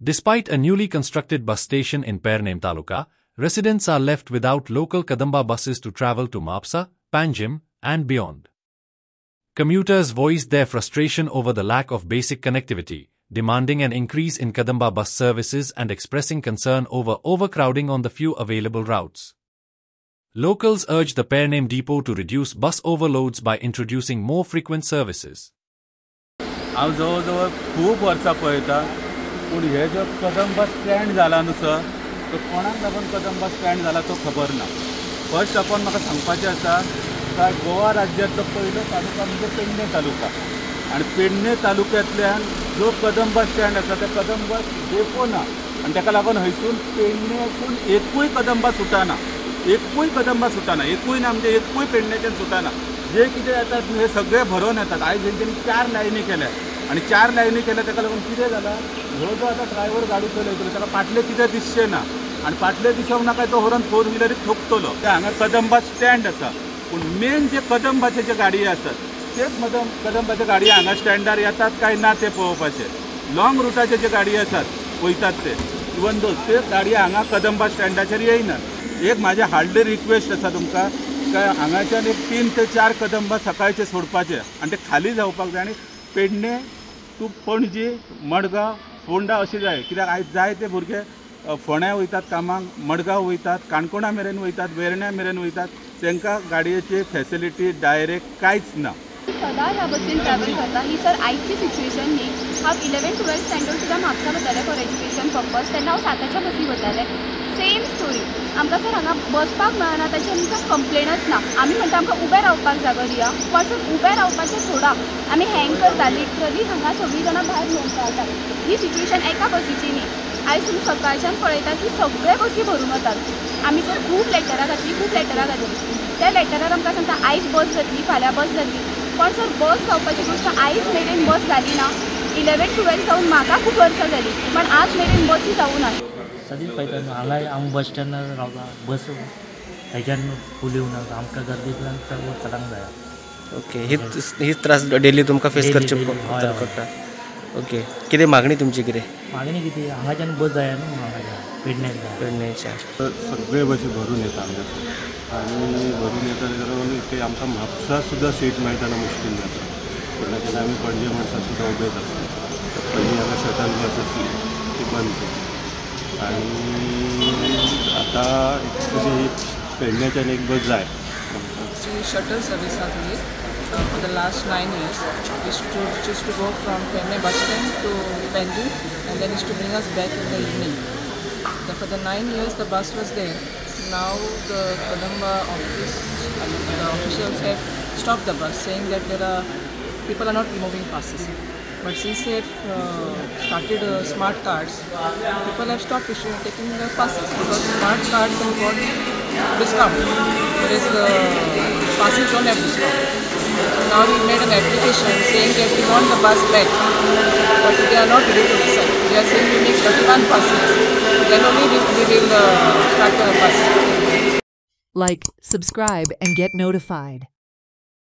Despite a newly constructed bus station in Pernem Taluka, residents are left without local Kadamba buses to travel to Mapsa, Panjim, and beyond. Commuters voiced their frustration over the lack of basic connectivity, demanding an increase in Kadamba bus services and expressing concern over overcrowding on the few available routes. Locals urged the Pernem depot to reduce bus overloads by introducing more frequent services. हांव जवळ खूब वर्सां पळयता पूण हे जो Kadam bus stand जाला न्हू सर तो कोणाक लागून कदम बस स्टँड जाला तो खबर ना. फर्स्ट ऑफ ऑल म्हाका सांगपाचें आसा काय गोवा राज्यांतलो पयलो तालुका म्हणजे पेडणे तालुका आनी पेडणे तालुक्यांतल्यान जो कदम बस स्टँड आसा ते कदम बस डेपो ना आनी ताका लागून हयसून पेडणेसून एकूय कदम बस सुटाना. एकूय कदम बस सुटाना. एकूय ना म्हणजे एकूय पेडणेच्यान सुटाना. जे कितें येतात हे सगळे भरून येतात. आयज हेंच्यांनी 4 लायनी केल्या आनी 4 लायनी केल्या ताका लागून कितें जालां हो जो आतां ड्रायव्हर गाडी चलयतलो ताका फाटलें कितें दिसचें ना आनी फाटलें दिसोंक नाका तो व्हरून 4 व्हिलरीक ठोकतलो. हांगा कदम बस स्टँड आसा पूण मेन जे कदम बसीचे गाडये आसात तेच कदम बसी गाडये हांगा स्टँडार येतात काय ना ते पळोवपाचें. लॉंग रुटाचे जे गाडये आसात वयतात ते इवन दो ते गाडये हांगा कदम बस स्टँडाचेर येयनात. एक म्हाजें हार्डली रिक्वेस्ट आसा तुमकां काय हांगाच्यान एक 3 ते 4 कदम बस सकाळचे सोडपाचे आनी ते खाली जावपाक जाय आनी पेडणे टू पणजी मडगांव फोंडा अशें जाय. कित्याक आयज जायते भुरगे फोंड्या वयतात कामाक, मडगांव वयतात, काणकोणा मेरेन वयतात, वेर्ण्या मेरेन वयतात. तांकां गाडयेची फॅसिलिटी डायरेक्ट कांयच ना. सदां ह्या बसीन ट्रॅव्हल करता ही सर आयची सिच्युएशन न्ही. हांव 11-12 स्टँडर्ड सुद्दां म्हापसा वतालें फॉर एज्युकेशन पर्पज. तेन्ना हांव 7च्या बसी वतालें. Same story. आमकां सर हांगा बसपाक मेळना ताची आमकां कंप्लेनच ना. आमी म्हणटा आमकां उबें रावपाक जागो दिया पण सर उबें रावपाचें सोडा आमी हँग करता. लिटरली हांगा सगळीं जाणां भायर लोळटात. ही सिच्युएशन एका बसीची न्ही. आयज तुमी सकाळच्यान पळयतात की सगळे बसी भरून वतात. आमी सर खूब लेटरां घातली. त्या लेटरार आमकां सांगता आयज बस जातली फाल्यां बस जातली पण सर बस जावपाची गोश्ट आयज मेरेन बस जाली ना. 11-12 जावन म्हाका खूब वर्सां जाली पण आज मेरेन बसी जावूं ना. सदीं पळयता न्हू हांगा आमी बस स्टँडार रावता बस हेच्यान फूल येवना आमकां गर्देंतल्यान चडांक जाय. ओके हीच त्रास डेली तुमकां फेस करचे पडटा. ओके कितें मागणी तुमची कितें? मागणी कितें हांगाच्यान बस जाय न्हू हांगाच्यान पेडण्याच्या सगळे बसी भरून येता आनी भरून येता जाल्यार ते आमकां म्हापसा सुद्दां सीट मेळटाना मुश्कील जाता. तेन्ना आमी पणजे म्हणटा सुद्दां उबेच आसता. पयलीं हांगा शटल बस आसली ती बंद केली आनी आतां तशी पेडण्याच्यान एक बस जाय. शटल सर्वीस आसली for the last 9 years. Used to go from Pune bus stand to Panjim and then used to bring us back in the evening. For the 9 years the bus was there. Now the Kadamba office and the officials have stopped the bus saying that people are not removing passes. But since they have started smart cards, people have stopped taking the passes because smart cards have got discount, whereas the passes don't have discount. So now we made an application saying that we want the bus back, but they are not ready to decide. They are saying we make 31 passes, then only we will start the bus. Like, subscribe and get notified.